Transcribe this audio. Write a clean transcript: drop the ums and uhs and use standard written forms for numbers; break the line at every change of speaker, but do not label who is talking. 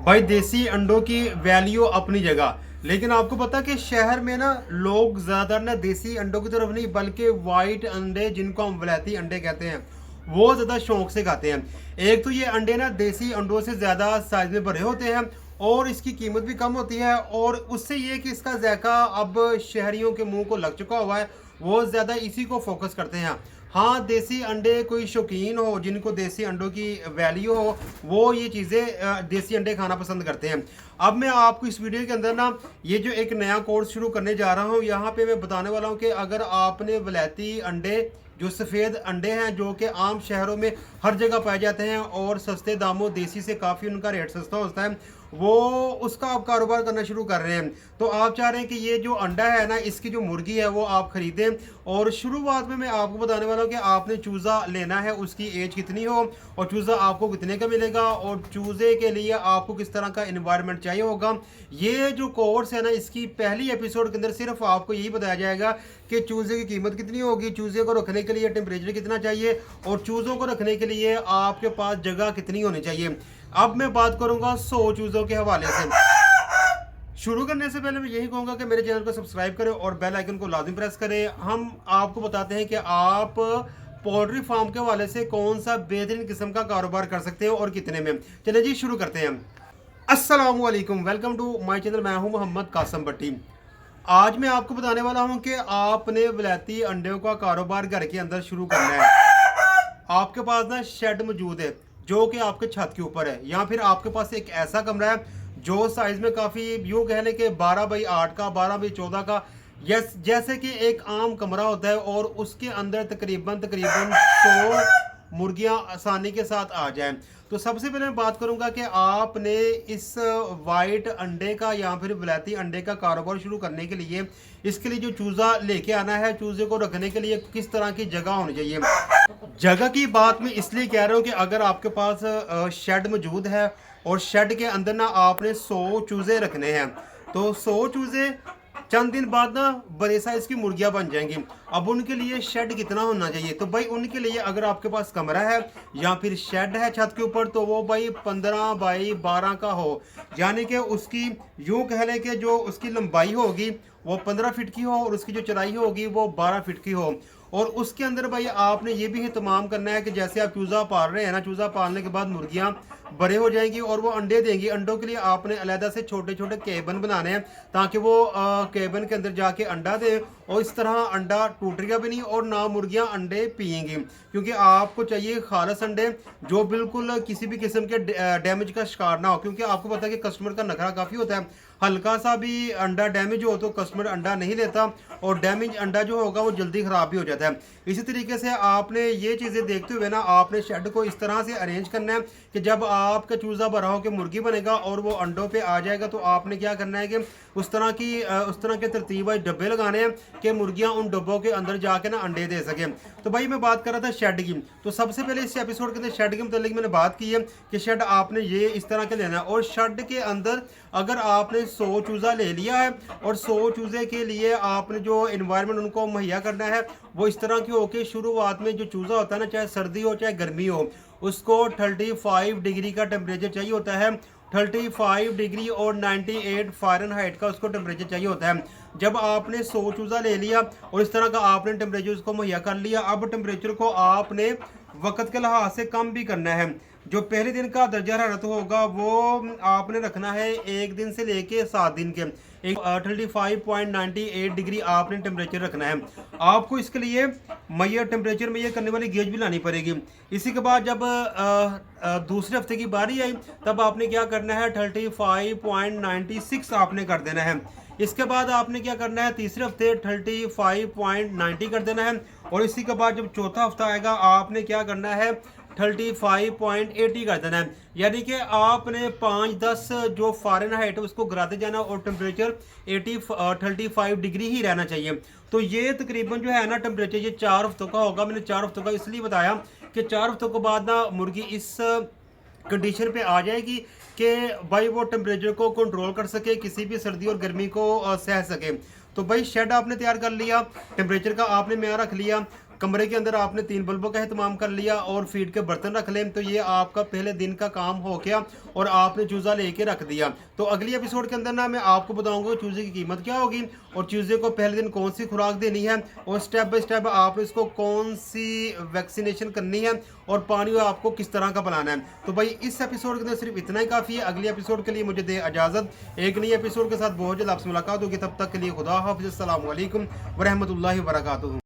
भाई देसी अंडों की वैल्यू अपनी जगह, लेकिन आपको पता है कि शहर में ना लोग ज़्यादातर ना देसी अंडों की तरफ नहीं बल्कि वाइट अंडे जिनको हम वलैती अंडे कहते हैं वो ज़्यादा शौक से खाते हैं। एक तो ये अंडे ना देसी अंडों से ज़्यादा साइज में बड़े होते हैं और इसकी कीमत भी कम होती है, और उससे ये कि इसका जायका अब शहरियों के मुंह को लग चुका हुआ है, वो ज़्यादा इसी को फोकस करते हैं। हाँ, देसी अंडे कोई शौकीन हो जिनको देसी अंडों की वैल्यू हो वो ये चीज़ें देसी अंडे खाना पसंद करते हैं। अब मैं आपको इस वीडियो के अंदर ना ये जो एक नया कोर्स शुरू करने जा रहा हूँ, यहाँ पे मैं बताने वाला हूँ कि अगर आपने वलैती अंडे जो सफ़ेद अंडे हैं जो कि आम शहरों में हर जगह पाए जाते हैं और सस्ते दामों देसी से काफ़ी उनका रेट सस्ता होता है, वो उसका आप कारोबार करना शुरू कर रहे हैं, तो आप चाह रहे हैं कि ये जो अंडा है ना इसकी जो मुर्गी है वो आप ख़रीदें। और शुरुआत में मैं आपको बताने वाला हूँ कि आपने चूज़ा लेना है, उसकी एज कितनी हो और चूज़ा आपको कितने का मिलेगा और चूज़े के लिए आपको किस तरह का इन्वायरमेंट चाहिए होगा। ये जो कोर्स है ना इसकी पहली एपिसोड के अंदर सिर्फ आपको यही बताया जाएगा कि चूज़े की कीमत कितनी होगी, चूज़े को रखने के लिए टेम्परेचर कितना चाहिए और चूज़ों को रखने के लिए आपके पास जगह कितनी होनी चाहिए। अब मैं बात करूंगा 100 चूज़ों के हवाले से। शुरू करने से पहले मैं यही कहूंगा कि मेरे चैनल को सब्सक्राइब करें और बेल आइकन को लाजिम प्रेस करें। हम आपको बताते हैं कि आप पोल्ट्री फार्म के हवाले से कौन सा बेहतरीन किस्म का कारोबार कर सकते हैं और कितने में। चलिए जी शुरू करते हैं। अस्सलाम वालेकुम, वेलकम टू माय चैनल। मैं हूं मोहम्मद कासम भट्टी। आज मैं आपको बताने वाला हूं कि आपने वलैती अंडों का कारोबार घर के अंदर शुरू करना है। आपके पास ना शेड मौजूद है जो कि आपके छत के ऊपर है, या फिर आपके पास एक ऐसा कमरा है जो साइज में काफ़ी यूँ कह लें कि 12x8 का 12x14 का, यस जैसे कि एक आम कमरा होता है और उसके अंदर तकरीबन 100 मुर्गियां आसानी के साथ आ जाएं। तो सबसे पहले मैं बात करूंगा कि आपने इस वाइट अंडे का या फिर वलैती अंडे का कारोबार शुरू करने के लिए इसके लिए जो चूज़ा लेके आना है, चूज़े को रखने के लिए किस तरह की जगह होनी चाहिए। जगह की बात मैं इसलिए कह रहा हूँ कि अगर आपके पास शेड मौजूद है और शेड के अंदर ना आपने 100 चूज़े रखने हैं, तो 100 चूज़े चंद दिन बाद ना बड़े साइज की मुर्गियां बन जाएंगी। अब उनके लिए शेड कितना होना चाहिए, तो भाई उनके लिए अगर आपके पास कमरा है या फिर शेड है छत के ऊपर, तो वो भाई 15x12 का हो, यानी कि उसकी यूं कह लें कि जो उसकी लंबाई होगी वो 15 फीट की हो और उसकी जो चौड़ाई होगी वो 12 फीट की हो। और उसके अंदर भाई आपने ये भी एहतमाम करना है कि जैसे आप चूज़ा पाल रहे हैं ना, चूज़ा पालने के बाद मुर्गियां बड़े हो जाएंगी और वो अंडे देंगी। अंडों के लिए आपने अलहदा से छोटे छोटे केबन बनाने हैं ताकि वो केबन के अंदर जाके अंडा दे, और इस तरह अंडा टूटेगा भी नहीं और ना मुर्गियां अंडे पिएंगी, क्योंकि आपको चाहिए खालस अंडे जो बिल्कुल किसी भी किस्म के डैमेज का शिकार ना हो। क्योंकि आपको पता है कि कस्टमर का नखरा काफ़ी होता है, हल्का सा भी अंडा डैमेज हो तो कस्टमर अंडा नहीं लेता और डैमेज अंडा जो होगा वो जल्दी ख़राब भी हो जाता है। इसी तरीके से आपने ये चीज़ें देखते हुए ना आपने शेड को इस तरह से अरेंज करना है कि जब आपका चूज़ा बड़ा हो के मुर्गी बनेगा और वो अंडों पे आ जाएगा, तो आपने क्या करना है कि उस तरह के तरतीब डब्बे लगाने हैं कि मुर्गियां उन डब्बों के अंदर जाके ना अंडे दे सकें। तो भाई मैं बात कर रहा था शेड की, तो सबसे पहले इस एपिसोड के अंदर शेड के मतलब मैंने बात की है कि शेड आपने ये इस तरह के लेना है, और शेड के अंदर अगर आपने 100 चूज़ा ले लिया है और 100 चूज़े के लिए आपने जो इन्वायरमेंट उनको मुहैया करना है वो इस तरह की हो कि शुरुआत में जो चूज़ा होता है ना, चाहे सर्दी हो चाहे गर्मी हो, उसको 35 डिग्री का टेम्परेचर चाहिए होता है। 35 डिग्री और 98 फ़ारेनहाइट का उसको टेम्परेचर चाहिए होता है। जब आपने 100 चूज़ा ले लिया और इस तरह का आपने टेम्परेचर उसको मुहैया कर लिया, अब टेम्परेचर को आपने वक्त के लिहाज से कम भी करना है। जो पहले दिन का दर्जा हरारत होगा वो आपने रखना है 1 दिन से लेके 7 दिन के, एक 35.98 डिग्री आपने टेम्परेचर रखना है। आपको इसके लिए मैयर टेम्परेचर में ये करने वाली गेज भी लानी पड़ेगी। इसी के बाद जब दूसरे हफ्ते की बारी आई तब आपने क्या करना है 35.96 आपने कर देना है। इसके बाद आपने क्या करना है तीसरे हफ्ते 35.90 कर देना है, और इसी के बाद जब चौथा हफ्ता आएगा आपने क्या करना है 35.80 कर देना है। यानी कि आपने 5-10 जो फ़ारेनहाइट है उसको गिराते जाना और टेम्परेचर 35 डिग्री ही रहना चाहिए। तो ये तकरीबन जो है ना टेम्परेचर ये 4 हफ्तों का होगा। मैंने 4 हफ्तों का इसलिए बताया कि 4 हफ्तों के बाद ना मुर्गी इस कंडीशन पे आ जाएगी कि भाई वो टेम्परेचर को कंट्रोल कर सके, किसी भी सर्दी और गर्मी को सह सके। तो भाई शेड आपने तैयार कर लिया, टेम्परेचर का आपने म्यार रख लिया, कमरे के अंदर आपने 3 बल्बों का एहतमाम कर लिया और फीड के बर्तन रख लें, तो ये आपका पहले दिन का काम हो गया और आपने चूज़ा लेके रख दिया। तो अगली एपिसोड के अंदर ना मैं आपको बताऊंगा चूज़े की कीमत क्या होगी और चूज़े को पहले दिन कौन सी खुराक देनी है और स्टेप बाय स्टेप आपने इसको कौन सी वैक्सीनेशन करनी है और पानी आपको किस तरह का बनाना है। तो भाई इस एपिसोड के अंदर सिर्फ इतना ही काफ़ी है। अगली एपिसोड के लिए मुझे दे इजाज़त। एक नई एपिसोड के साथ बहुत जल्द आपसे मुलाकात होगी। तब तक के लिए खुदा हाफिज़। अस्सलामु अलैकुम व रहमतुल्लाहि व बरकातुहू।